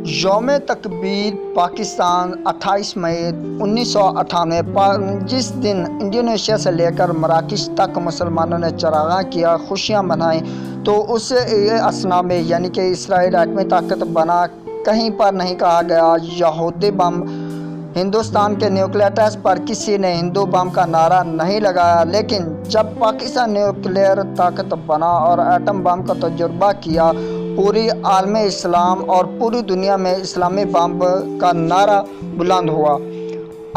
یوم تکبیر پاکستان 28 مئی 1998 جس دن انڈونیشیا سے لے کر مراکش تک مسلمانوں نے چراغاں کیا، خوشیاں منائیں، تو اس اسنا میں یعنی کہ اسرائیل ایٹمی طاقت بنا کہیں پر نہیں کہا گیا یہودی بم۔ ہندوستان کے نیوکلیئر ٹیسٹ پر کسی نے ہندو بم کا نعرہ نہیں لگایا، لیکن جب پاکستان نیوکلیئر طاقت بنا اور ایٹم بم کا تجربہ کیا، پوری عالم اسلام اور پوری دنیا میں اسلامی بم کا نعرہ بلند ہوا۔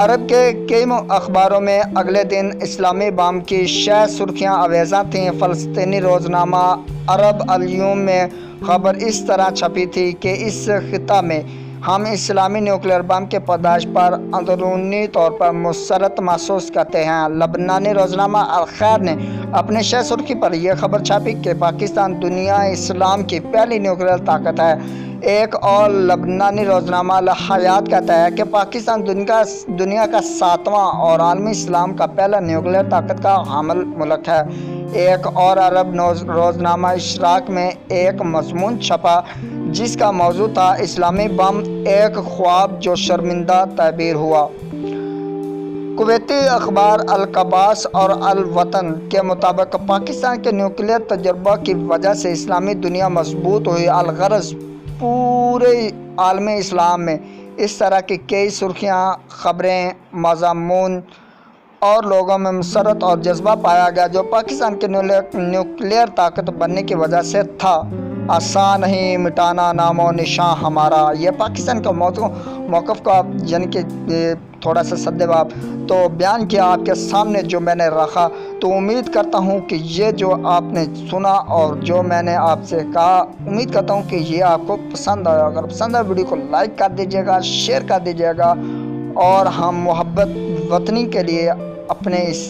عرب کے کئی اخباروں میں اگلے دن اسلامی بم کی 6 سرخیاں آویزاں تھیں۔ فلسطینی روزنامہ عرب الیوم میں خبر اس طرح چھپی تھی کہ اس خطہ میں ہم اسلامی نیوکلیئر بم کے پیدائش پر اندرونی طور پر مسرت محسوس کرتے ہیں۔ لبنانی روزنامہ الخیر نے اپنی 6 سرخی پر یہ خبر چھاپی کہ پاکستان دنیا اسلام کی پہلی نیوکلیئر طاقت ہے۔ ایک اور لبنانی روزنامہ الحیات کہتا ہے کہ پاکستان دنیا کا 7واں اور عالمی اسلام کا پہلا نیوکلیئر طاقت کا حامل ملک ہے۔ ایک اور عرب روزنامہ اشراق میں ایک مضمون چھپا جس کا موضوع تھا اسلامی بم ایک خواب جو شرمندہ تعبیر ہوا۔ کویتی اخبار القباس اور الوطن کے مطابق پاکستان کے نیوکلیئر تجربہ کی وجہ سے اسلامی دنیا مضبوط ہوئی۔ الغرض پورے عالم اسلام میں اس طرح کی کئی سرخیاں، خبریں، مضامون اور لوگوں میں مسرت اور جذبہ پایا گیا جو پاکستان کے نیوکلیئر طاقت بننے کی وجہ سے تھا۔ آسان نہیں مٹانا نام و نشاں ہمارا، یہ پاکستان کا موقف کا یعنی کہ تھوڑا سا سدباب تو بیان کیا آپ کے سامنے جو میں نے رکھا۔ تو امید کرتا ہوں کہ یہ جو آپ نے سنا اور جو میں نے آپ سے کہا، امید کرتا ہوں کہ یہ آپ کو پسند آیا۔ اگر پسند آیا ویڈیو کو لائک کر دیجیے گا، شیئر کر دیجیے گا، اور ہم محبت وطنی کے لیے اپنے اس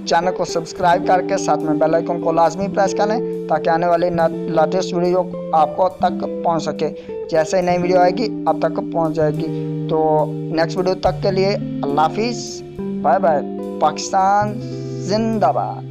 چینل کو سبسکرائب کر کے ساتھ میں بیل آئیکن کو لازمی پریس کر لیں تاکہ آنے والی لیٹسٹ ویڈیو آپ کو تک پہنچ سکے۔ جیسے ہی نئی ویڈیو آئے گی اب تک پہنچ جائے گی۔ تو نیکسٹ ویڈیو تک کے لیے اللہ حافظ، بائے بائے، پاکستان زندہ باد۔